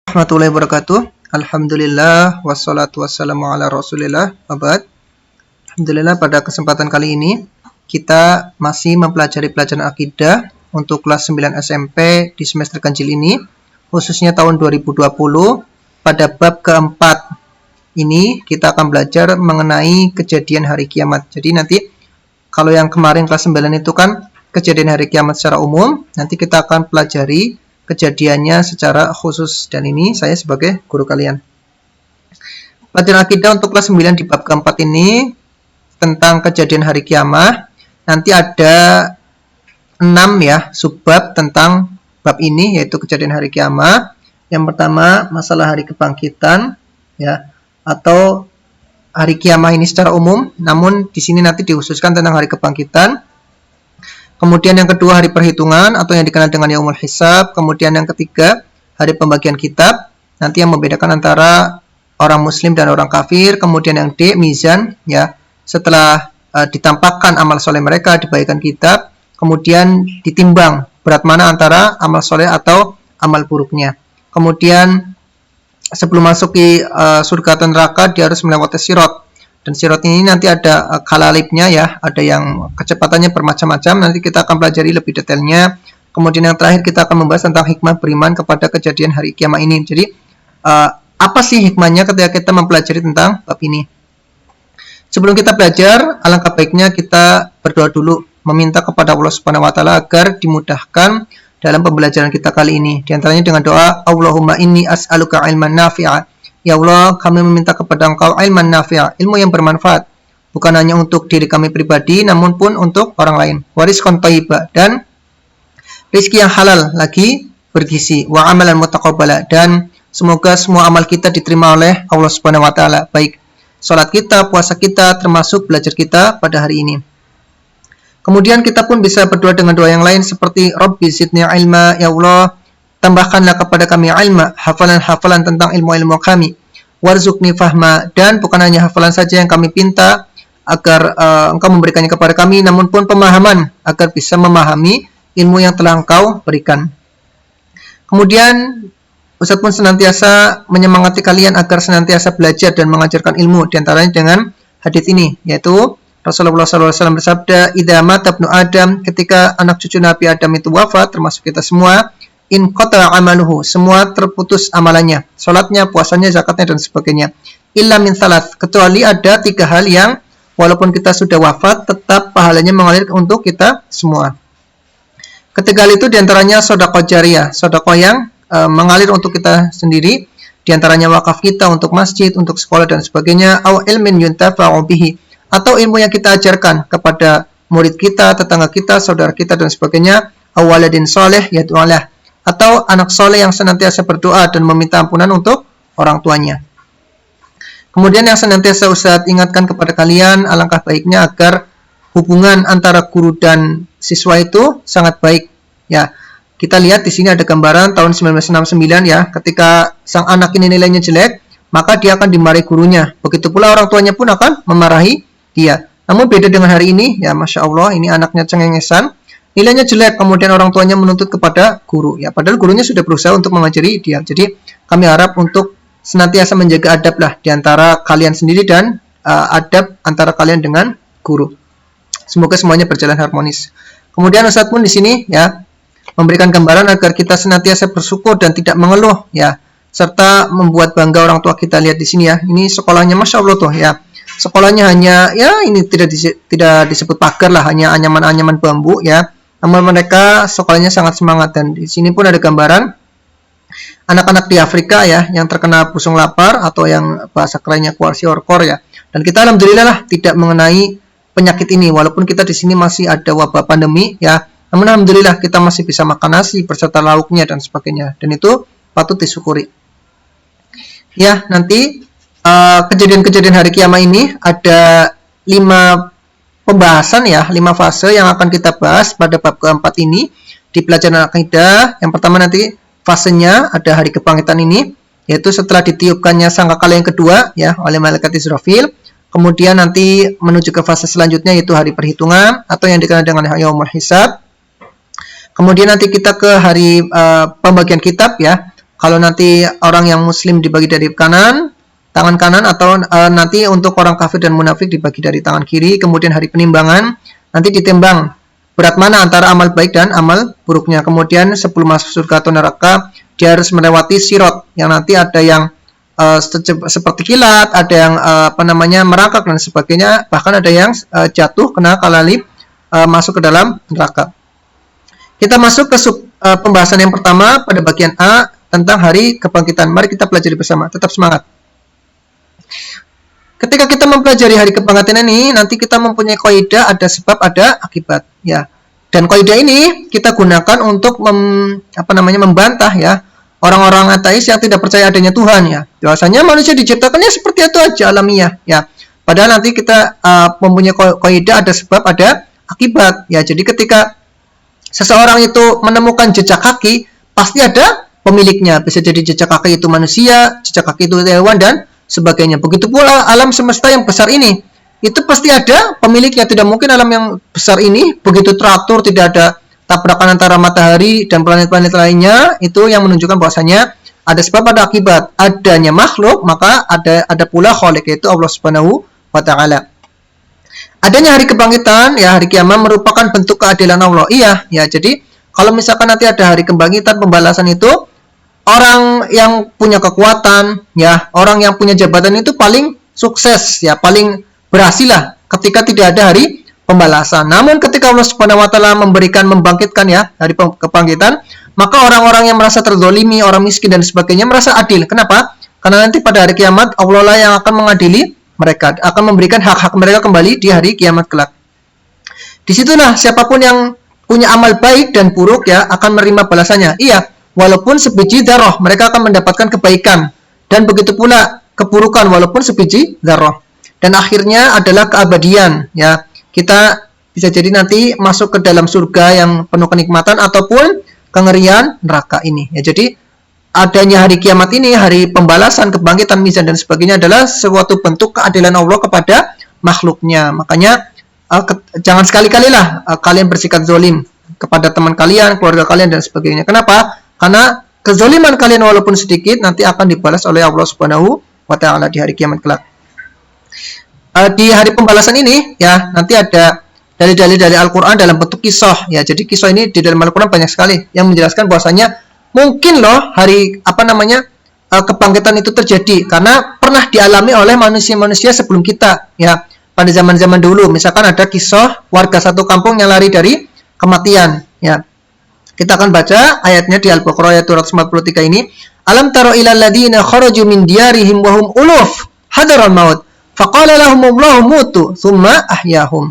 Warahmatullahi wabarakatuh. Alhamdulillah wassalatu wassalamu ala Rasulillah. Wabad. Alhamdulillah pada kesempatan kali ini kita masih mempelajari pelajaran akidah untuk kelas 9 SMP di semester ganjil ini, khususnya tahun 2020. Pada bab keempat ini kita akan belajar mengenai kejadian hari kiamat. Jadi nanti kalau yang kemarin kelas 9 itu kan kejadian hari kiamat secara umum, nanti kita akan pelajari kejadiannya secara khusus, dan ini saya sebagai guru kalian. Pelajaran akidah untuk kelas 9 di bab keempat ini tentang kejadian hari kiamat. Nanti ada 6 ya subbab tentang bab ini, yaitu kejadian hari kiamat. Yang pertama masalah hari kebangkitan ya, atau hari kiamat ini secara umum, namun di sini nanti dikhususkan tentang hari kebangkitan. Kemudian yang kedua hari perhitungan atau yang dikenal dengan yaumul hisab. Kemudian yang ketiga hari pembagian kitab, nanti yang membedakan antara orang muslim dan orang kafir. Kemudian yang D mizan ya, setelah ditampakkan amal soleh mereka dibagikan kitab, kemudian ditimbang berat mana antara amal soleh atau amal buruknya. Kemudian sebelum masuk ke surga atau neraka dia harus melewati sirat. Dan sirat ini nanti ada kalalipnya ya, ada yang kecepatannya bermacam-macam, nanti kita akan pelajari lebih detailnya. Kemudian yang terakhir kita akan membahas tentang hikmah beriman kepada kejadian hari kiamat ini. Jadi apa sih hikmahnya ketika kita mempelajari tentang bab ini? Sebelum kita belajar, alangkah baiknya kita berdoa dulu, meminta kepada Allah Subhanahu wa taala agar dimudahkan dalam pembelajaran kita kali ini. Di antaranya dengan doa, Allahumma inni as'aluka ilman nafi'a. Ya Allah, kami meminta kepada Engkau ilman nafi', ilmu yang bermanfaat, bukan hanya untuk diri kami pribadi, namun pun untuk orang lain. Wa rizqan thayyiba, dan rizki yang halal lagi bergizi. Wa amalan mutaqabbala, dan semoga semua amal kita diterima oleh Allah Subhanahu wa taala, baik salat kita, puasa kita, termasuk belajar kita pada hari ini. Kemudian kita pun bisa berdoa dengan doa yang lain seperti Rabbi zidni ilma, ya Allah, tambahkanlah kepada kami ilmu, hafalan-hafalan tentang ilmu-ilmu kami. Warzuqni fahma, dan bukan hanya hafalan saja yang kami pinta agar Engkau memberikannya kepada kami, namun pun pemahaman agar bisa memahami ilmu yang telah Engkau berikan. Kemudian Ustaz pun senantiasa menyemangati kalian agar senantiasa belajar dan mengajarkan ilmu, diantaranya dengan hadis ini, yaitu Rasulullah SAW bersabda, idza mata ibnu Adam, ketika anak cucu Nabi Adam itu wafat, termasuk kita semua, in qata amaluhu, semua terputus amalannya, salatnya, puasanya, zakatnya, dan sebagainya. Illa min thalath, kecuali ada 3 hal yang walaupun kita sudah wafat tetap pahalanya mengalir untuk kita semua. Ketiga hal itu diantaranya sedekah jariyah, sedekah yang mengalir untuk kita sendiri, diantaranya wakaf kita untuk masjid, untuk sekolah, dan sebagainya. Au ilmin yuntafa'u bihi, atau ilmu yang kita ajarkan kepada murid kita, tetangga kita, saudara kita, dan sebagainya. Au waladin soleh yad'ulah, atau anak soleh yang senantiasa berdoa dan meminta ampunan untuk orang tuanya. Kemudian yang senantiasa Ustaz ingatkan kepada kalian, alangkah baiknya agar hubungan antara guru dan siswa itu sangat baik. Ya, kita lihat di sini ada gambaran tahun 1969 ya, ketika sang anak ini nilainya jelek, maka dia akan dimarahi gurunya. Begitu pula orang tuanya pun akan memarahi dia. Namun beda dengan hari ini, ya Masya Allah, ini anaknya cengengesan, nilainya jelek, kemudian orang tuanya menuntut kepada guru. Ya, padahal gurunya sudah berusaha untuk mengajari dia. Jadi kami harap untuk senantiasa menjaga adab lah di antara kalian sendiri dan adab antara kalian dengan guru. Semoga semuanya berjalan harmonis. Kemudian Ustaz pun di sini ya memberikan gambaran agar kita senantiasa bersyukur dan tidak mengeluh ya, serta membuat bangga orang tua kita. Lihat di sini ya, ini sekolahnya Masya Allah tuh ya. Sekolahnya hanya ya ini tidak disebut pagar lah, hanya anyaman-anyaman bambu ya. Namun mereka sekolahnya sangat semangat, dan di sini pun ada gambaran anak-anak di Afrika ya yang terkena pusung lapar atau yang bahasa kerennya kwashiorkor ya. Dan kita alhamdulillah lah tidak mengenai penyakit ini, walaupun kita di sini masih ada wabah pandemi ya. Namun alhamdulillah kita masih bisa makan nasi berserta lauknya dan sebagainya, dan itu patut disyukuri. Ya, nanti kejadian-kejadian hari kiamat ini ada 5 pembahasan ya, 5 fase yang akan kita bahas pada bab keempat ini di pelajaran akidah. Yang pertama nanti fasenya ada hari kebangkitan ini, yaitu setelah ditiupkannya sangkakala yang kedua ya oleh malaikat Israfil. Kemudian nanti menuju ke fase selanjutnya, yaitu hari perhitungan atau yang dikenal dengan yaumul hisab. Kemudian nanti kita ke hari pembagian kitab ya. Kalau nanti orang yang muslim dibagi dari kanan, tangan kanan, atau nanti untuk orang kafir dan munafik dibagi dari tangan kiri. Kemudian hari penimbangan nanti ditimbang berat mana antara amal baik dan amal buruknya. Kemudian sebelum masuk surga atau neraka, dia harus melewati sirot yang nanti ada yang seperti kilat, ada yang merangkak dan sebagainya, bahkan ada yang jatuh kena kalalip masuk ke dalam neraka. Kita masuk ke pembahasan yang pertama pada bagian A tentang hari kebangkitan. Mari kita pelajari bersama. Tetap semangat. Ketika kita mempelajari hari kebangkitan ini, nanti kita mempunyai kaidah ada sebab ada akibat, ya. Dan kaidah ini kita gunakan untuk membantah, ya, orang-orang ateis yang tidak percaya adanya Tuhan, ya. Biasanya manusia diciptakannya seperti itu aja, alamiah, ya. Padahal nanti kita mempunyai kaidah ada sebab ada akibat, ya. Jadi ketika seseorang itu menemukan jejak kaki, pasti ada pemiliknya. Bisa jadi jejak kaki itu manusia, jejak kaki itu hewan, dan sebagainya. Begitu pula alam semesta yang besar ini, itu pasti ada pemiliknya. Tidak mungkin alam yang besar ini begitu teratur, tidak ada tabrakan antara matahari dan planet-planet lainnya. Itu yang menunjukkan bahwasanya ada sebab ada akibat. Adanya makhluk, maka ada pula khalik, yaitu Allah Subhanahu wa taala. Adanya hari kebangkitan, ya, hari kiamat merupakan bentuk keadilan Allah. Iya, ya. Jadi kalau misalkan nanti ada hari kebangkitan, pembalasan itu, orang yang punya kekuatan, ya, orang yang punya jabatan itu paling sukses, ya, paling berhasil lah ketika tidak ada hari pembalasan. Namun ketika Allah Subhanahu wa taala membangkitkan, ya, hari kebangkitan, maka orang-orang yang merasa terzolimi, orang miskin dan sebagainya merasa adil. Kenapa? Karena nanti pada hari kiamat Allah lah yang akan mengadili mereka, akan memberikan hak-hak mereka kembali di hari kiamat kelak. Disitulah siapapun yang punya amal baik dan buruk, ya, akan menerima balasannya. Iya, walaupun sebiji dzarrah, mereka akan mendapatkan kebaikan, dan begitu pula keburukan walaupun sebiji dzarrah. Dan akhirnya adalah keabadian, ya. Kita bisa jadi nanti masuk ke dalam surga yang penuh kenikmatan ataupun kengerian neraka ini, ya. Jadi adanya hari kiamat ini, hari pembalasan, kebangkitan, mizan dan sebagainya adalah suatu bentuk keadilan Allah kepada makhluknya. Makanya jangan sekali-kali lah kalian bersikap zalim kepada teman kalian, keluarga kalian dan sebagainya. Kenapa? Karena kezaliman kalian walaupun sedikit nanti akan dibalas oleh Allah Subhanahu wa taala di hari kiamat kelak. Di hari pembalasan ini, ya, nanti ada dalil-dalil dari Al-Qur'an dalam bentuk kisah, ya. Jadi kisah ini di dalam Al-Qur'an banyak sekali yang menjelaskan bahwasanya mungkin loh hari kebangkitan itu terjadi karena pernah dialami oleh manusia-manusia sebelum kita, ya. Pada zaman-zaman dulu, misalkan ada kisah warga satu kampung yang lari dari kematian, ya. Kita akan baca ayatnya di Al-Baqarah ayat 243 ini. Alam taro ilal ladina kharaju min diyarihim wa hum uluf hadaral maut faqala lahumullahu mutu tsumma ahyahum.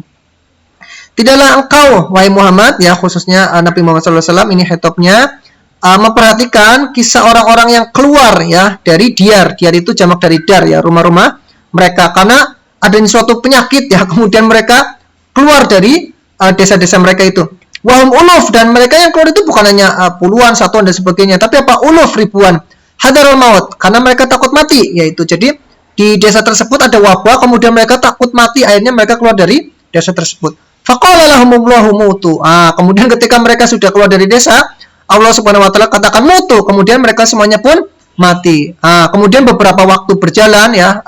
Tidaklah engkau, wahai Muhammad, ya, khususnya Nabi Muhammad SAW, ini hitopnya, memperhatikan kisah orang-orang yang keluar, ya, dari diyar. Diyar itu jamak dari dar, ya, rumah-rumah mereka, karena adanya suatu penyakit, ya, kemudian mereka keluar dari desa-desa mereka itu. Wahum uluf, dan mereka yang keluar itu bukan hanya puluhan, satuan dan sebagainya, tapi uluf, ribuan. Hadarul maut, karena mereka takut mati, yaitu jadi di desa tersebut ada wabah, kemudian mereka takut mati, akhirnya mereka keluar dari desa tersebut. Faqala lahumullahu mutu. Kemudian ketika mereka sudah keluar dari desa, Allah Subhanahu wa taala katakan mutu, kemudian mereka semuanya pun mati. Kemudian beberapa waktu berjalan, ya,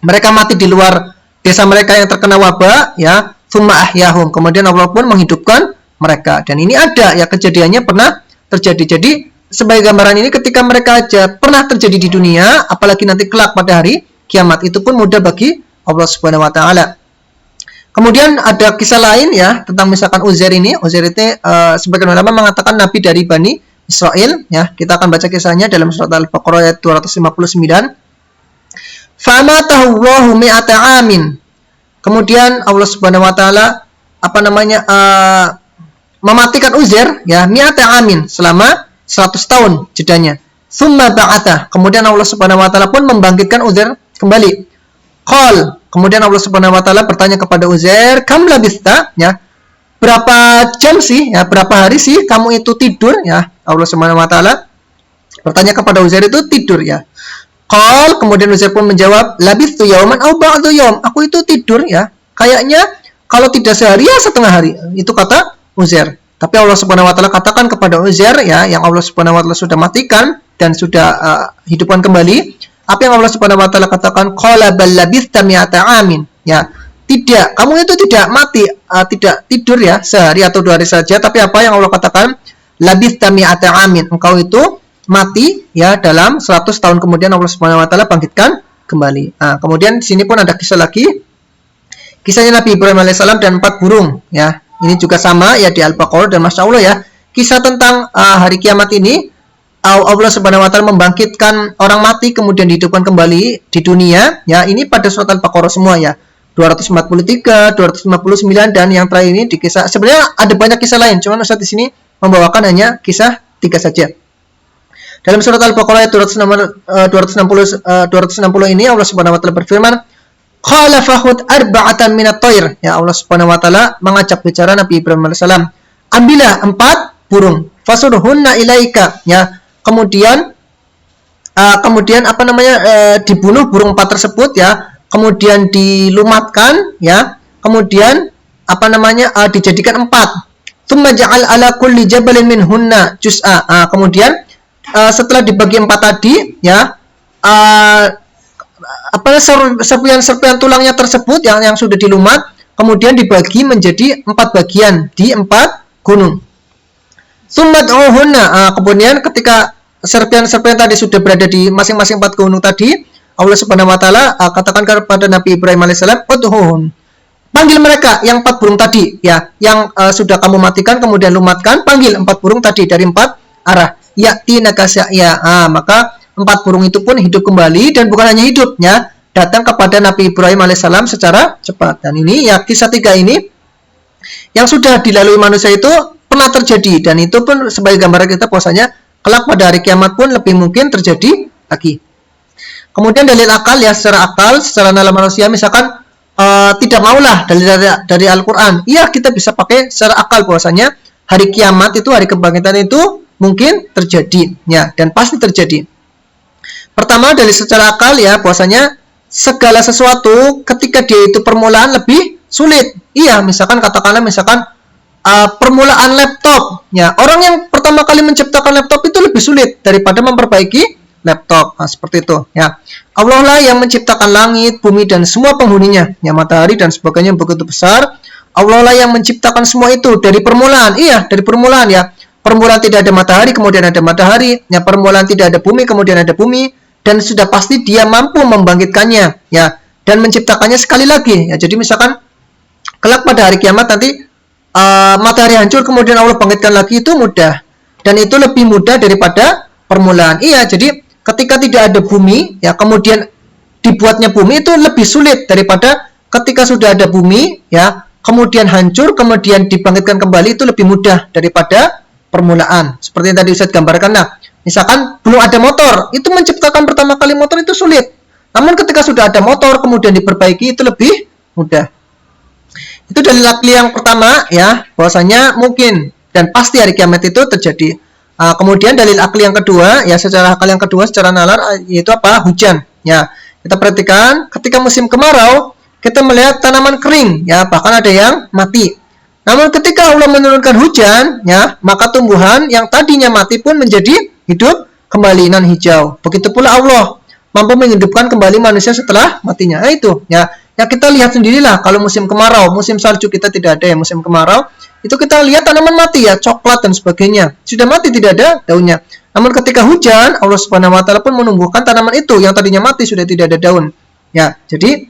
mereka mati di luar desa mereka yang terkena wabah, ya. Tsumma ahyahum, kemudian Allah pun menghidupkan mereka. Dan ini ada, ya, kejadiannya pernah terjadi. Jadi sebagai gambaran ini, ketika mereka aja pernah terjadi di dunia, apalagi nanti kelak pada hari kiamat, itu pun mudah bagi Allah Subhanahu wa taala. Kemudian ada kisah lain, ya, tentang misalkan Uzair ini. Uzair itu sebagian ulama mengatakan nabi dari Bani Israel, ya. Kita akan baca kisahnya dalam surat Al-Baqarah ayat 259. Famatahu Allahu mi'ata amin. Kemudian Allah Subhanahu wa taala mematikan Uzair, ya, mi'ata amin, selama 100 tahun jedanya. Tsumma ba'atha, kemudian Allah Subhanahu wa taala pun membangkitkan Uzair kembali. Qal, kemudian Allah Subhanahu wa taala bertanya kepada Uzair, "Kam labista?" Ya. Berapa jam sih, ya, berapa hari sih kamu itu tidur, ya? Allah Subhanahu wa taala bertanya kepada Uzair itu tidur, ya. Qal, kemudian Uzair pun menjawab, "Labistu yauman aw ba'du yaum." Aku itu tidur, ya, kayaknya kalau tidak sehari ya setengah hari. Itu kata Uzair. Tapi Allah Subhanahu wa taala katakan kepada Uzair, ya, yang Allah Subhanahu wa taala sudah matikan, dan sudah hidupkan kembali, apa yang Allah Subhanahu wa taala katakan, qala bal labithta mi'ata amin. Ya, tidak, kamu itu tidak mati, tidak tidur ya sehari atau 2 hari saja, tapi apa yang Allah katakan, labithta mi'ata amin, engkau itu mati ya dalam 100 tahun kemudian Allah Subhanahu wa taala bangkitkan kembali. Nah, kemudian di sini pun ada kisah lagi. Kisahnya Nabi Ibrahim alaihissalam dan 4 burung ya. Ini juga sama ya di Al-Baqarah, dan Masya Allah ya, kisah tentang hari kiamat ini, Allah Subhanahu wa taala membangkitkan orang mati kemudian dihidupkan kembali di dunia ya. Ini pada surat Al-Baqarah semua ya. 243, 259 dan yang terakhir ini di kisah, sebenarnya ada banyak kisah lain, cuman Ustaz di sini membawakan hanya kisah 3 saja. Dalam surat Al-Baqarah ayat 260 ini Allah Subhanahu wa taala berfirman, qala fahud arba'atan minat thair. Ya, Allah Subhanahu wa taala mengajak bicara Nabi Ibrahim alaihissalam, ambillah 4 burung, fasurhunna ilaika ya. Kemudian dibunuh burung 4 tersebut ya, kemudian dilumatkan ya, kemudian dijadikan 4. Tsumma ja'al ala kulli jabalin minhunna juz'a. Kemudian setelah dibagi 4 tadi ya, serpihan tulangnya tersebut yang sudah dilumat kemudian dibagi menjadi 4 bagian di 4 gunung. Kemudian ketika serpihan-serpihan tadi sudah berada di masing-masing 4 gunung tadi, Allah Subhanahu wa taala katakan kepada Nabi Ibrahim alaihissalam, udhuhum, panggil mereka yang 4 burung tadi ya, yang sudah kamu matikan kemudian lumatkan, panggil 4 burung tadi dari 4 arah. Ya'tinaka sa'ya. Maka 4 burung itu pun hidup kembali, dan bukan hanya hidupnya, datang kepada Nabi Ibrahim alaihissalam secara cepat. Dan ini ya, kisah 3 ini yang sudah dilalui manusia itu pernah terjadi, dan itu pun sebagai gambaran kita bahwasanya kelak pada hari kiamat pun lebih mungkin terjadi lagi. Kemudian dalil akal ya, secara akal, secara nalar manusia, misalkan tidak maulah dari Al-Quran, iya kita bisa pakai secara akal bahwasanya hari kiamat itu, hari kebangkitan itu mungkin terjadi ya, dan pasti terjadi. Pertama dari secara akal ya, bahwasanya segala sesuatu ketika dia itu permulaan lebih sulit. Iya, misalkan katakanlah permulaan laptop ya, orang yang pertama kali menciptakan laptop itu lebih sulit daripada memperbaiki laptop. Seperti itu ya. Allah lah yang menciptakan langit, bumi dan semua penghuninya ya, matahari dan sebagainya yang begitu besar. Allah lah yang menciptakan semua itu dari permulaan. Iya, dari permulaan ya. Permulaan tidak ada matahari kemudian ada matahari ya, permulaan tidak ada bumi kemudian ada bumi, dan sudah pasti dia mampu membangkitkannya ya, dan menciptakannya sekali lagi ya. Jadi misalkan kelak pada hari kiamat nanti matahari hancur kemudian Allah bangkitkan lagi, itu mudah, dan itu lebih mudah daripada permulaan. Iya, jadi ketika tidak ada bumi ya, kemudian dibuatnya bumi itu lebih sulit daripada ketika sudah ada bumi ya, kemudian hancur kemudian dibangkitkan kembali, itu lebih mudah daripada permulaan. Seperti yang tadi Ustaz gambarkan. Nah, misalkan belum ada motor, itu menciptakan pertama kali motor itu sulit. Namun ketika sudah ada motor kemudian diperbaiki, itu lebih mudah. Itu dalil akli yang pertama ya, bahwasanya mungkin dan pasti hari kiamat itu terjadi. Kemudian dalil akli yang kedua ya, secara akal yang kedua, secara nalar, yaitu apa? Hujan ya. Kita perhatikan ketika musim kemarau, kita melihat tanaman kering ya, bahkan ada yang mati. Namun ketika Allah menurunkan hujan ya, maka tumbuhan yang tadinya mati pun menjadi hidup kembali nan hijau. Begitu pula Allah mampu menghidupkan kembali manusia setelah matinya. Nah, itu ya. Ya kita lihat sendirilah, kalau musim kemarau, musim salju kita tidak ada ya, musim kemarau itu kita lihat tanaman mati ya, coklat dan sebagainya, sudah mati, tidak ada daunnya. Namun ketika hujan, Allah Subhanahu wa taala pun menumbuhkan tanaman itu yang tadinya mati, sudah tidak ada daun. Ya, jadi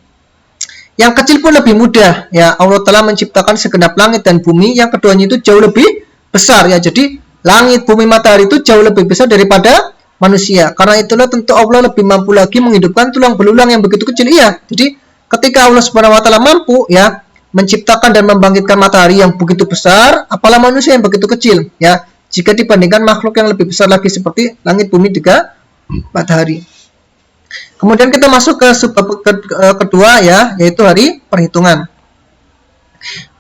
yang kecil pun lebih mudah ya, Allah telah menciptakan segenap langit dan bumi, yang keduanya itu jauh lebih besar ya. Jadi langit, bumi, matahari itu jauh lebih besar daripada manusia. Karena itulah tentu Allah lebih mampu lagi menghidupkan tulang belulang yang begitu kecil. Iya, jadi ketika Allah Subhanahu wa taala mampu ya menciptakan dan membangkitkan matahari yang begitu besar, apalah manusia yang begitu kecil ya, jika dibandingkan makhluk yang lebih besar lagi seperti langit, bumi, juga matahari. Kemudian kita masuk ke sebab kedua ya, yaitu hari perhitungan.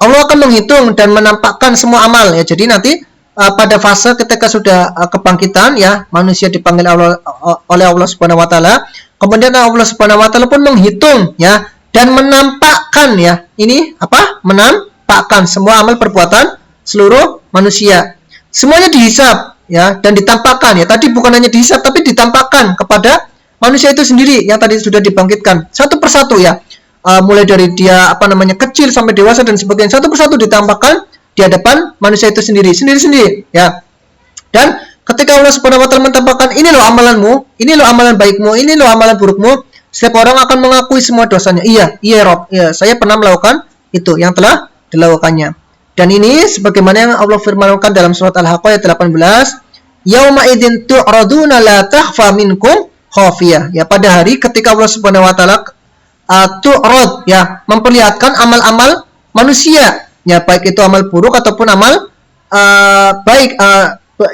Allah akan menghitung dan menampakkan semua amal ya. Jadi nanti pada fase ketika sudah kebangkitan ya, manusia dipanggil oleh Allah Subhanahu wa taala. Kemudian Allah Subhanahu wa taala pun menghitung ya, dan menampakkan ya. Ini apa? Menampakkan semua amal perbuatan seluruh manusia. Semuanya dihisab ya, dan ditampakkan ya. Tadi bukan hanya dihisab tapi ditampakkan kepada manusia itu sendiri yang tadi sudah dibangkitkan satu persatu ya. Mulai dari dia kecil sampai dewasa dan sebagainya, satu persatu ditampakkan di hadapan manusia itu sendiri ya. Dan ketika Allah Subhanahu wa taala mentampakkan, ini loh amalanmu, ini loh amalan baikmu, ini loh amalan burukmu, setiap orang akan mengakui semua dosanya. Iya Rob, ya, saya pernah melakukan itu yang telah dilakukannya. Dan ini sebagaimana yang Allah firmankan dalam surat Al-Haqqah ayat 18, yauma idzin tu'raduna la takhfa minkum khafiyah. Ya, pada hari ketika Allah Subhanahu wa taala tu'rad ya, memperlihatkan amal-amal manusia ya, baik itu amal buruk ataupun amal baik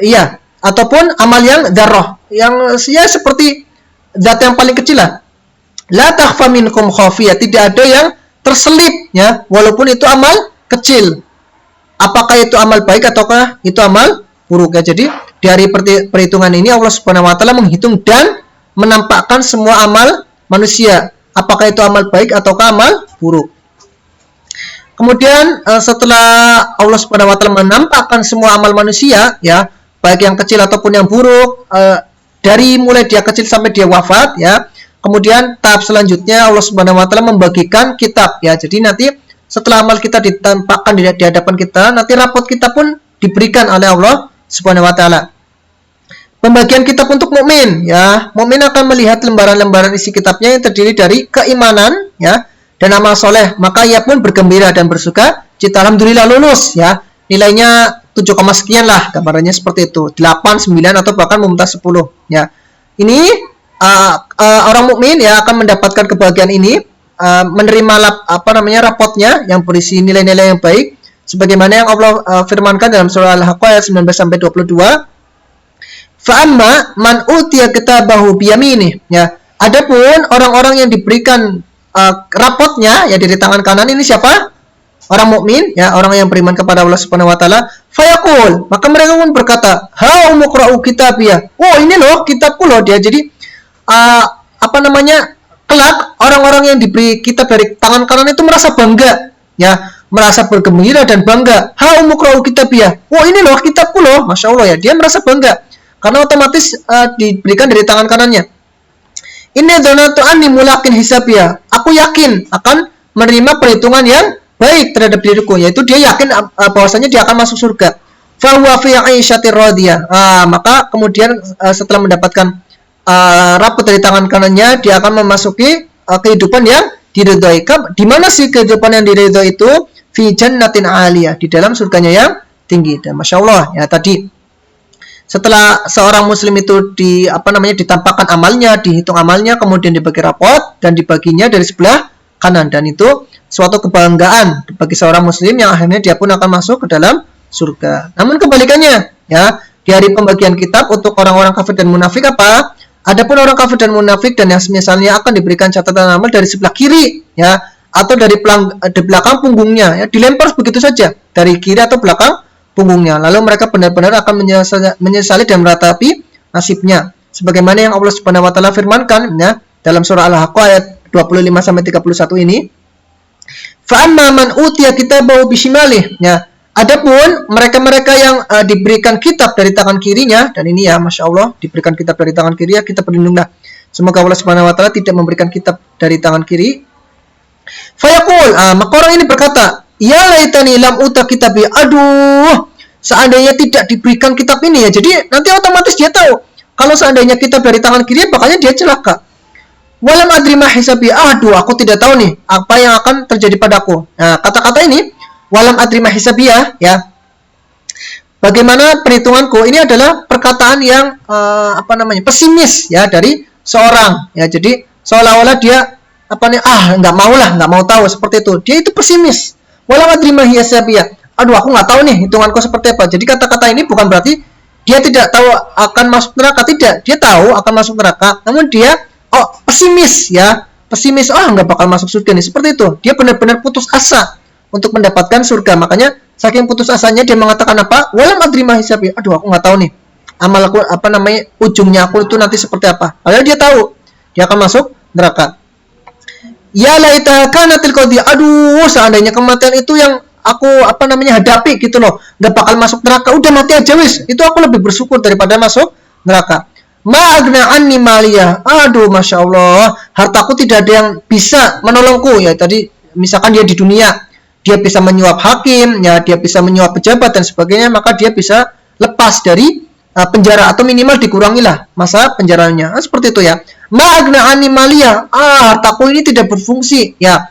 ya, ataupun amal yang dzarrah yang ya seperti zat yang paling kecil lah. La takhfa minkum khafiyah, tidak ada yang terselip ya, walaupun itu amal kecil. Apakah itu amal baik ataukah itu amal buruk ya. Jadi dari perhitungan ini Allah Subhanahu wa taala menghitung dan menampakkan semua amal manusia, apakah itu amal baik ataukah amal buruk. Kemudian setelah Allah Subhanahu wa taala menampakkan semua amal manusia ya, baik yang kecil ataupun yang buruk, dari mulai dia kecil sampai dia wafat ya. Kemudian tahap selanjutnya Allah Subhanahu wa taala membagikan kitab ya. Jadi nanti setelah amal kita ditampakkan di hadapan kita, nanti rapot kita pun diberikan oleh Allah Subhanahu wa taala. Pembagian kitab untuk mukmin ya. Mukmin akan melihat lembaran-lembaran isi kitabnya yang terdiri dari keimanan ya dan amal soleh, maka ia pun bergembira dan bersuka cita, alhamdulillah lulus ya. Nilainya 7, sekian lah, gambarannya seperti itu. 8, 9 atau bahkan mumtaz 10 ya. Ini orang mukmin ya akan mendapatkan kebahagiaan ini, menerima rapotnya yang berisi nilai-nilai yang baik sebagaimana yang Allah firmankan dalam surah Al-Haqqah ayat 19 sampai 22. Fa amma man utiya kitabahu biyaminih ya. Adapun orang-orang yang diberikan rapotnya ya dari tangan kanan, ini siapa? Orang mukmin ya, orang yang beriman kepada Allah Subhanahu wa taala. Fayaqul, maka mereka pun berkata, "Ha umqra'u kitabiyah." Oh, ini loh kitabku loh dia. Jadi kelak orang-orang yang diberi kitab dari tangan kanan itu merasa bangga ya, merasa bergembira dan bangga. Ha umqra'u kitabiyah. Oh, ini loh kitabku loh. Masya Allah ya, dia merasa bangga karena otomatis diberikan dari tangan kanannya. Ini dzanantu anni mulaqin hisabiyah. Aku yakin akan menerima perhitungan yang baik terhadap diriku, yaitu dia yakin bahwasanya dia akan masuk surga. Fa huwa fi 'aisyatir radiyah. Maka kemudian setelah mendapatkan rapot dari tangan kanannya, dia akan memasuki kehidupan yang diridhoi. Di mana sih kehidupan yang diridhoi itu? Fi jannatin 'aliyah, di dalam surganya yang tinggi. Dan Masya Allah ya, tadi setelah seorang muslim itu ditampakkan amalnya, dihitung amalnya, kemudian dibagi rapot dan dibaginya dari sebelah kanan, dan itu suatu kebanggaan bagi seorang muslim yang akhirnya dia pun akan masuk ke dalam surga. Namun kebalikannya ya, di hari pembagian kitab untuk orang-orang kafir dan munafik apa? Adapun orang kafir dan munafik dan yang misalnya akan diberikan catatan amal dari sebelah kiri ya, atau dari belakang punggungnya ya, dilempar begitu saja dari kiri atau belakang punggungnya. Lalu mereka benar-benar akan menyesali dan meratapi nasibnya. Sebagaimana yang Allah Subhanahu wa taala firmankan ya dalam surah Al-Haqqah ayat 25 sampai 31 ini. Fa amma man utiya kitabahu bishimalih ya. Adapun mereka-mereka yang diberikan kitab dari tangan kirinya, dan ini ya Masya Allah diberikan kitab dari tangan kiri ya, kita berlindunglah. Semoga Allah Subhanahu wa taala tidak memberikan kitab dari tangan kiri. Fayaqul, maka orang ini berkata, ya laitani lam uta kitabi. Aduh, seandainya tidak diberikan kitab ini ya. Jadi nanti otomatis dia tahu kalau seandainya kitab dari tangan kiri, makanya dia celaka. Walam adri ma hisabi. Aduh, aku tidak tahu nih apa yang akan terjadi padaku. Nah, kata-kata ini walam adri ma hisabiyah ya. Bagaimana perhitunganku? Ini adalah perkataan yang pesimis ya dari seorang ya. Jadi seolah-olah dia nggak mau tahu seperti itu. Dia itu pesimis. Walam adri ma hisabiyah. Aduh, aku nggak tahu nih hitunganku seperti apa. Jadi kata-kata ini bukan berarti dia tidak tahu akan masuk neraka, tidak. Dia tahu akan masuk neraka, namun dia pesimis ya, nggak bakal masuk surga nih, seperti itu. Dia benar-benar putus asa untuk mendapatkan surga. Makanya saking putus asanya dia mengatakan apa? Walam adri ma hisabi. Aduh, aku nggak tahu nih amal aku ujungnya aku itu nanti seperti apa. Padahal dia tahu dia akan masuk neraka. Ya laita kanatil qadhi. Aduh, seandainya kematian itu yang aku hadapi gitu loh, nggak bakal masuk neraka, udah mati aja wis, itu aku lebih bersyukur daripada masuk neraka. Ma'agna anni maliyah, aduh masya Allah, hartaku tidak ada yang bisa menolongku. Ya tadi misalkan dia di dunia, dia bisa menyuap hakim, ya dia bisa menyuap pejabat dan sebagainya, maka dia bisa lepas dari penjara atau minimal dikurangilah masa penjaranya. Seperti itu ya. Ma'agna anni maliyah, hartaku ini tidak berfungsi, ya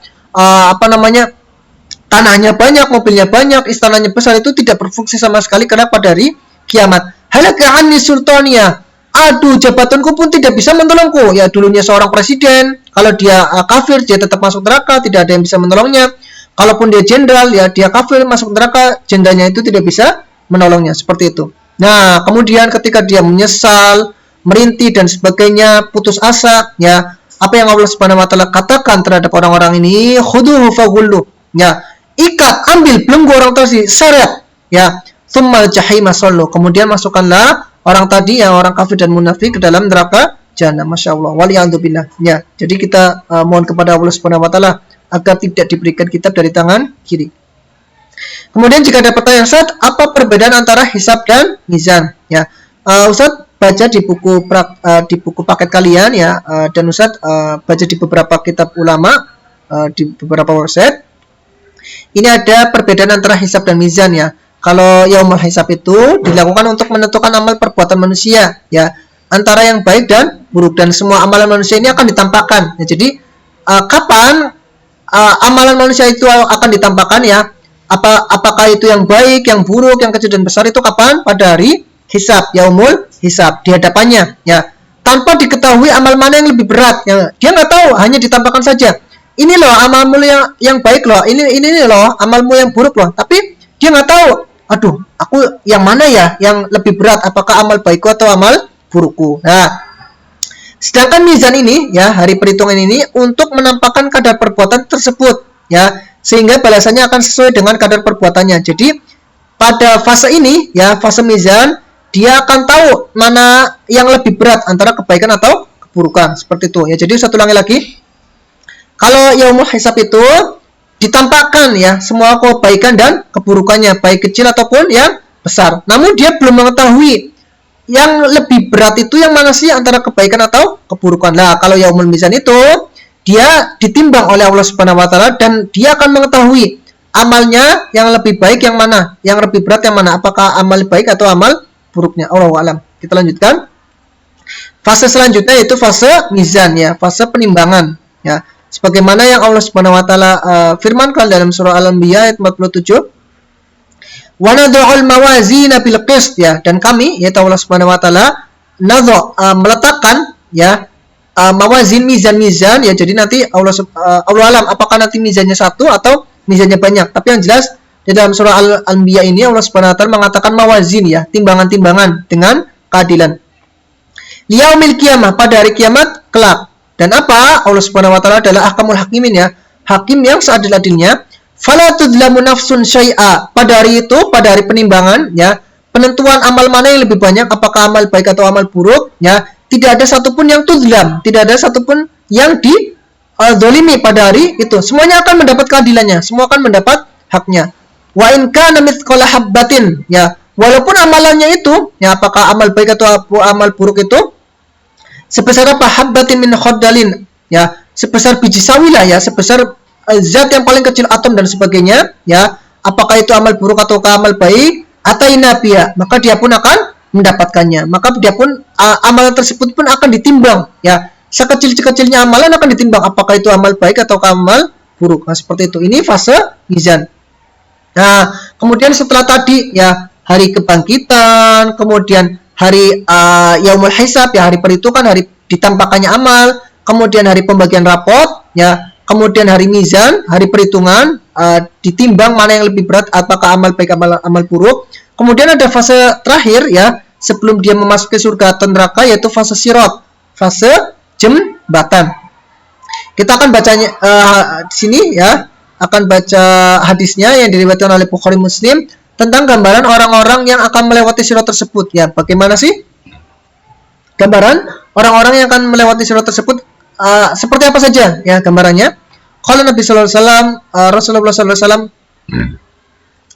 tanahnya banyak, mobilnya banyak, istananya besar, itu tidak berfungsi sama sekali kenapa dari kiamat. Halaka anni sultania, aduh jabatanku pun tidak bisa menolongku. Ya dulunya seorang presiden, kalau dia kafir dia tetap masuk neraka, tidak ada yang bisa menolongnya. Kalaupun dia jenderal, ya dia kafir masuk neraka, jenderalnya itu tidak bisa menolongnya. Seperti itu. Nah kemudian ketika dia menyesal, merintih dan sebagainya, putus asa, ya apa yang Allah Subhanahu Wa Taala katakan terhadap orang-orang ini, khuduhu faghullu, ya ikat, ambil belenggu orang tadi, seret, ya tsummal jahima sallu, kemudian masukkanlah orang tadi yang orang kafir dan munafik ke dalam neraka jahanam. Masya Allah, waliyadzubillah. Ya, jadi kita mohon kepada Allah Subhanahu Wa Taala agar tidak diberikan kitab dari tangan kiri. Kemudian jika ada pertanyaan, Ustaz, apa perbedaan antara hisab dan mizan? Ya, Ustaz baca di buku paket kalian ya, dan Ustaz baca di beberapa kitab ulama, di beberapa website. Ini ada perbedaan antara hisab dan mizan ya. Kalau yaumul hisab itu dilakukan untuk menentukan amal perbuatan manusia ya, antara yang baik dan buruk, dan semua amalan manusia ini akan ditampakkan. Ya, jadi kapan amalan manusia itu akan ditampakkan ya? Apakah itu yang baik, yang buruk, yang kecil dan besar, itu kapan? Pada hari hisab, yaumul hisab, di hadapannya ya. Tanpa diketahui amal mana yang lebih berat ya. Dia nggak tahu, hanya ditampakkan saja. Ini loh amalmu yang baik loh, ini loh amalmu yang buruk loh. Tapi dia nggak tahu, aduh, aku yang mana ya yang lebih berat? Apakah amal baikku atau amal burukku? Nah, sedangkan mizan ini ya, hari perhitungan ini untuk menampakkan kadar perbuatan tersebut ya, sehingga balasannya akan sesuai dengan kadar perbuatannya. Jadi pada fase ini ya, fase mizan, dia akan tahu mana yang lebih berat antara kebaikan atau keburukan. Seperti itu ya. Jadi satu lagi. Kalau yaumul hisab itu ditampakkan ya semua kebaikan dan keburukannya, baik kecil ataupun yang besar. Namun dia belum mengetahui yang lebih berat itu yang mana sih, antara kebaikan atau keburukan. Nah, kalau yaumul mizan itu dia ditimbang oleh Allah Subhanahu Wa Taala dan dia akan mengetahui amalnya yang lebih baik yang mana, yang lebih berat yang mana, apakah amal baik atau amal buruknya. Allahu a'lam. Kita lanjutkan. Fase selanjutnya itu fase mizan ya, fase penimbangan ya. Sebagaimana yang Allah Subhanahu Wa Taala firmankan dalam surah Al-Anbiya ayat 47, wa nad'ul mawazina bil qist ya, dan kami yaitu Allah Subhanahu Wa Taala meletakkan ya mawazin, mizan ya. Jadi nanti Allah alam apakah nanti mizannya satu atau mizannya banyak, tapi yang jelas di dalam surah Al-Anbiya ini Allah Subhanahu Wa Taala mengatakan mawazin ya, timbangan-timbangan dengan keadilan. Liyaumil qiyamah, pada hari kiamat kelak. Dan apa? Allah Subhanahu Wa Taala adalah ahkamul hakimin ya, hakim yang seadil-adilnya. Fala tudlamu nafsun syai'a, pada hari itu, pada hari penimbangan ya, penentuan amal mana yang lebih banyak, apakah amal baik atau amal buruk ya, tidak ada satupun yang tudlam, tidak ada satupun yang dizalimi pada hari itu. Semuanya akan mendapat keadilannya, semua akan mendapat haknya. Wa in kana mithqala habbatin ya, walaupun amalannya itu ya, apakah amal baik atau amal buruk itu sebesar apa? Habbatin min khardalin ya, sebesar biji sawilah ya, sebesar zat yang paling kecil atom dan sebagainya ya, apakah itu amal buruk atau amal baik, ataina biha, maka dia pun akan mendapatkannya, maka dia pun amalan tersebut pun akan ditimbang ya, sekecil-kecilnya amalan akan ditimbang apakah itu amal baik atau amal buruk. Nah, seperti itu. Ini fase mizan. Nah, kemudian setelah tadi ya, hari kebangkitan, kemudian hari yaumul hisab ya, hari perhitungan, hari ditampakkannya amal, kemudian hari pembagian rapot ya, kemudian hari mizan, hari perhitungan, ditimbang mana yang lebih berat, apakah amal baik amal buruk. Kemudian ada fase terakhir ya, sebelum dia memasuki surga atau neraka, yaitu fase sirat, fase jembatan. Kita akan bacanya di sini ya, akan baca hadisnya yang diriwayatkan oleh Bukhari Muslim tentang gambaran orang-orang yang akan melewati sirat tersebut ya. Bagaimana sih gambaran orang-orang yang akan melewati sirat tersebut, seperti apa saja ya gambarannya? Kalau Nabi sallallahu alaihi wasallam, Rasulullah sallallahu alaihi wasallam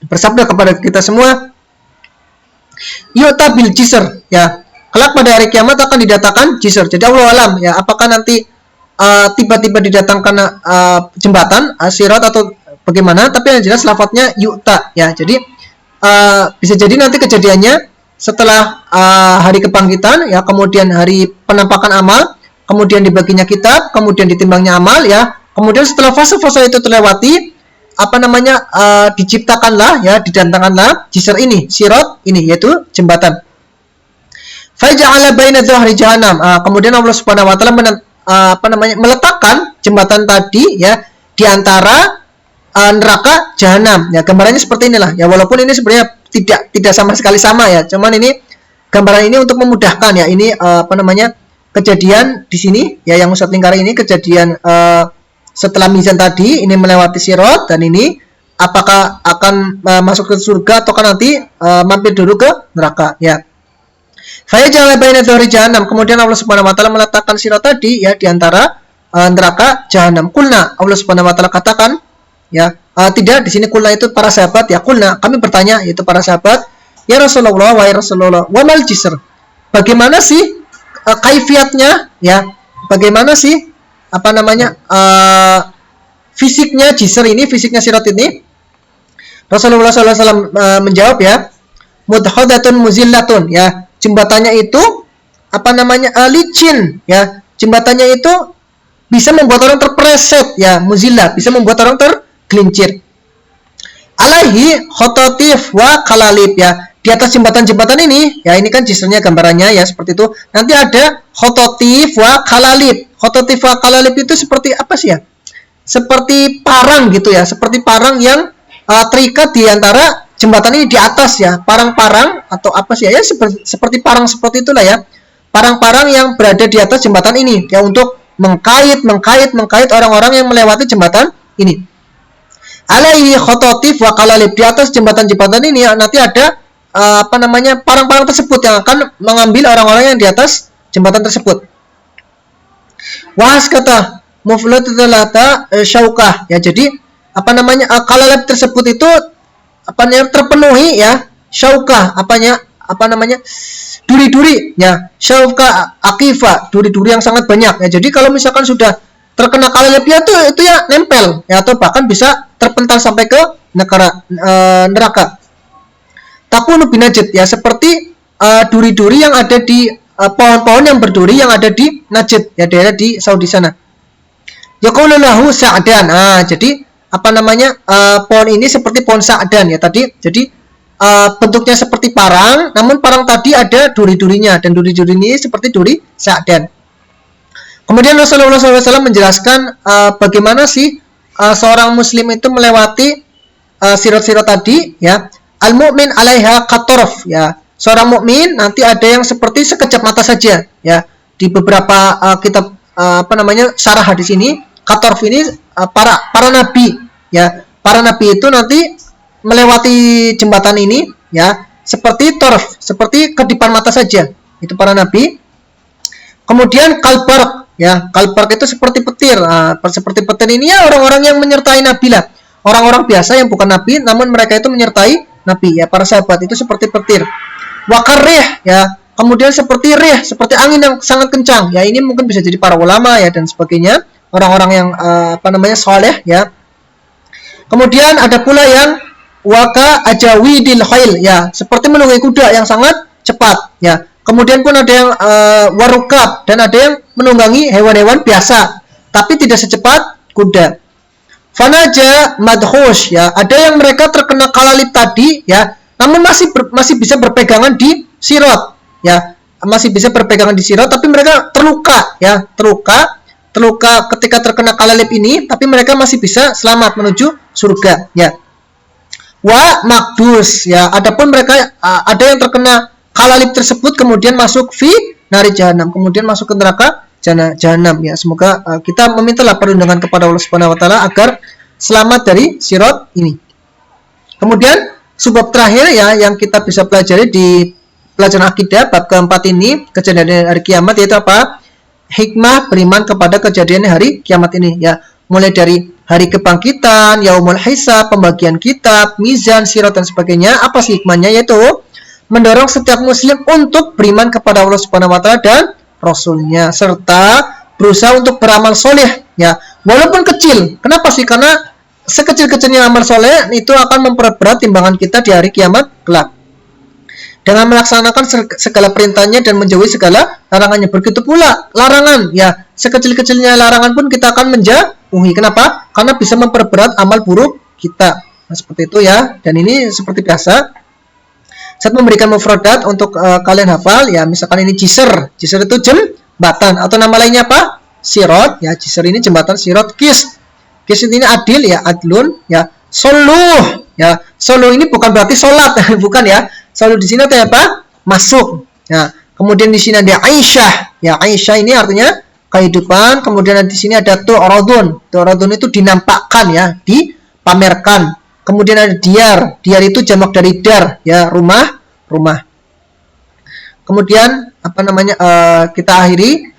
bersabda kepada kita semua, yu'ta bil jisr, ya. Kelak pada hari kiamat akan didatangkan jisr. Jadi Allah alam, ya, apakah nanti tiba-tiba didatangkan jembatan sirat atau bagaimana, tapi yang jelas lafadznya yu'ta, ya. Jadi bisa jadi nanti kejadiannya setelah hari kebangkitan, ya, kemudian hari penampakan amal, kemudian dibaginya kitab, kemudian ditimbangnya amal, ya. Kemudian setelah fase-fase itu terlewati, diciptakanlah, ya, didatangkanlah jisr ini, sirat ini, yaitu jembatan. Faja'ala baina dhahri jahannam. Kemudian Allah Subhanahu wa taala meletakkan jembatan tadi, ya, di antara neraka jahanam. Ya, gambarannya seperti inilah. Ya, walaupun ini sebenarnya tidak sama sekali sama, ya. Cuman ini gambaran ini untuk memudahkan, ya. Ini kejadian di sini, ya, yang Ustadz lingkari ini kejadian setelah mizan tadi, ini melewati sirat, dan ini apakah akan masuk ke surga ataukah nanti mampir dulu ke neraka, ya. Faja'ala baina dhahri jahannam. Kemudian Allah Subhanahu wa taala meletakkan sirat tadi, ya, di antara neraka jahanam. Kulna, Allah Subhanahu wa taala katakan, ya, tidak, di sini kulna itu para sahabat, ya. Kulna, kami bertanya, yaitu para sahabat, ya Rasulullah, wahai Rasulullah, wa mal jisr, bagaimana sih kaifiatnya, ya, bagaimana sih fisiknya jisr ini, fisiknya sirat ini? Rasulullah SAW menjawab, ya, mudhadatun muzillatun, ya, jembatannya itu licin, ya, jembatannya itu bisa membuat orang terpreset, ya, muzillah, bisa membuat orang tergelincir. Alaihi khototif wa kalalib, ya, di atas jembatan-jembatan ini, ya, ini kan jisrnya gambarannya, ya, seperti itu. Nanti ada khototif wa kalalib. Khototif wa kalalib itu seperti apa sih, ya? Seperti parang gitu, ya, seperti parang yang terikat di antara jembatan ini di atas, ya, parang-parang atau apa sih, ya, seperti parang seperti itulah, ya, parang-parang yang berada di atas jembatan ini, ya, untuk mengkait orang-orang yang melewati jembatan ini. Alaihi khototif wa kalalib, di atas jembatan-jembatan ini, ya, nanti ada parang-parang tersebut yang akan mengambil orang-orang yang di atas jembatan tersebut. Wahas kata muflatalata syaukah, ya, jadi kalalib tersebut itu terpenuhi, ya, syaukah, duri-duri, ya, syauka akifa, duri-duri yang sangat banyak, ya. Jadi kalau misalkan sudah terkena kalalibnya itu ya nempel, ya, atau bahkan bisa terpental sampai ke neraka. Takunu binajid, ya, seperti duri-duri yang ada di pohon-pohon yang berduri yang ada di Najd, ya, daerah di Saudi sana. Yaqulu lahu sa'dan. Jadi pohon ini seperti pohon sa'dan, ya, tadi. Jadi bentuknya seperti parang, namun parang tadi ada duri-durinya, dan duri-duri ini seperti duri sa'dan. Kemudian Rasulullah SAW menjelaskan bagaimana sih seorang muslim itu melewati sirat-sirat tadi, ya. Al-mu'min alaiha qatarf, ya. Seorang mukmin nanti ada yang seperti sekejap mata saja, ya. Di beberapa kitab syarah hadis ini, qatarf ini para nabi, ya. Para nabi itu nanti melewati jembatan ini, ya, seperti torf, seperti kedipan mata saja. Itu para nabi. Kemudian kalbarq, ya, kalbarq itu seperti petir. Seperti petir ini, ya, orang-orang yang menyertai nabi lah. Orang-orang biasa yang bukan nabi, namun mereka itu menyertai nabi, ya, para sahabat itu seperti petir. Wakarih, ya, kemudian seperti rih, seperti angin yang sangat kencang, ya. Ini mungkin bisa jadi para ulama, ya, dan sebagainya, orang-orang yang soleh, ya. Kemudian ada pula yang waka ajawidil khail, ya, seperti menunggangi kuda yang sangat cepat, ya. Kemudian pun ada yang warukab, dan ada yang menunggangi hewan-hewan biasa tapi tidak secepat kuda. Fanaja madhush, ya, ada yang mereka terkena kalalib tadi, ya, namun masih bisa berpegangan di sirat, ya, masih bisa berpegangan di sirat, tapi mereka terluka, ya, terluka ketika terkena kalalib ini, tapi mereka masih bisa selamat menuju surga, ya. Wa makdus, ya, adapun mereka ada yang terkena kalalib tersebut kemudian masuk fi nari jahanam, kemudian masuk ke neraka jahanam, ya. Semoga kita memintalah perlindungan kepada Allah Subhanahu wa taala agar selamat dari sirat ini. Kemudian sebab terakhir, ya, yang kita bisa pelajari di pelajaran akidah bab keempat ini, kejadian hari kiamat, yaitu apa? Hikmah beriman kepada kejadian hari kiamat ini, ya. Mulai dari hari kebangkitan, yaumul hisab, pembagian kitab, mizan, sirat dan sebagainya. Apa sih hikmahnya? Yaitu mendorong setiap muslim untuk beriman kepada Allah Subhanahu wa taala dan Rasulnya, serta berusaha untuk beramal soleh, ya, walaupun kecil. Kenapa sih? Karena sekecil-kecilnya amal soleh itu akan memperberat timbangan kita di hari kiamat kelak. Dengan melaksanakan segala perintahnya dan menjauhi segala larangannya. Begitu pula larangan, ya, sekecil-kecilnya larangan pun kita akan menjauhi. Kenapa? Karena bisa memperberat amal buruk kita. Nah, seperti itu ya. Dan ini seperti biasa, saat memberikan mufradat untuk kalian hafal, ya, misalkan ini jisr. Jisr itu jembatan, atau nama lainnya apa? Sirot, ya. Jisr ini jembatan, sirot. Kis ini adil, ya, adlun, ya. Soluh, ya. Soluh ini bukan berarti sholat, bukan ya. Soluh di sini artinya apa? Masuk. Ya. Kemudian di sini ada Aisyah, ya. Aisyah ini artinya kehidupan. Kemudian di sini ada tu'radun. Tu'radun itu dinampakkan, ya, dipamerkan. Kemudian ada diar. Diar itu jamak dari dar, ya, rumah. Kemudian apa namanya? Kita akhiri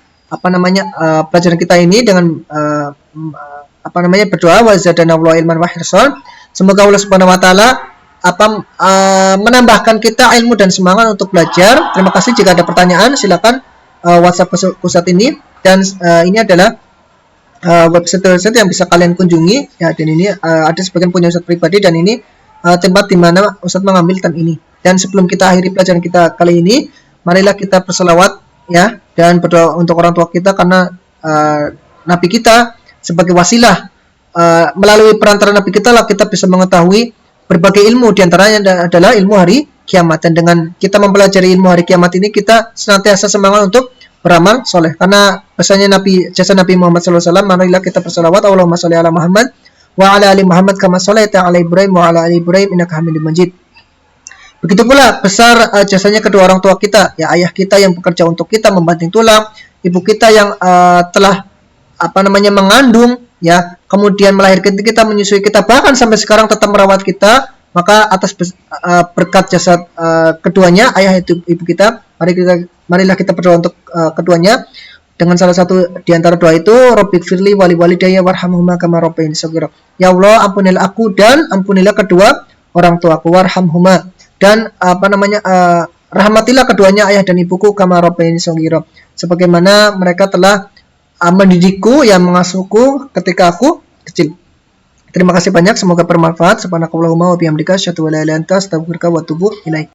pelajaran kita ini dengan berdoa, wa zadanallahu ilman wa hirsan. Semoga Allah Subhanahu wa taala menambahkan kita ilmu dan semangat untuk belajar. Terima kasih. Jika ada pertanyaan, silakan WhatsApp pusat ini, dan ini adalah website yang bisa kalian kunjungi, ya. Dan ini ada sebagian punya Ustadz pribadi, dan ini tempat di mana Ustadz mengambil tentang ini. Dan sebelum kita akhiri pelajaran kita kali ini, marilah kita berselawat, ya, dan berdoa untuk orang tua kita, karena Nabi kita sebagai wasilah, melalui perantara Nabi kita lah kita bisa mengetahui berbagai ilmu, diantaranya adalah ilmu hari kiamat. Dan dengan kita mempelajari ilmu hari kiamat ini, kita senantiasa semangat untuk beramal soleh. Karena pesannya jasa Nabi Muhammad SAW, marilah kita bersalawat, Allahumma sholli ala Muhammad wa ala ali Muhammad kama sholaita ala Ibrahim wa ala ali Ibrahim innaka Hamidum Majid. Begitu pula besar jasanya kedua orang tua kita, ya, ayah kita yang bekerja untuk kita, membanting tulang, ibu kita yang telah mengandung, ya, kemudian melahirkan kita, menyusui kita, bahkan sampai sekarang tetap merawat kita. Maka atas berkat jasa keduanya, ayah itu ibu kita, marilah kita berdoa untuk keduanya dengan salah satu di antara doa itu, Rabbighfirli wali walidayya warhamhuma kama rabbayani shaghira. Ya Allah, ampunilah aku dan ampunilah kedua orang tuaku, warhamhuma, dan rahmatilah keduanya, ayah dan ibuku, kama rabbayani shaghira, sebagaimana mereka telah mendidikku, yang mengasuhku ketika aku kecil. Terima kasih banyak, semoga bermanfaat. Subhanakallahumma wa bihamdika asyhadu an la ilaha illa anta astaghfiruka wa atubu ilaik.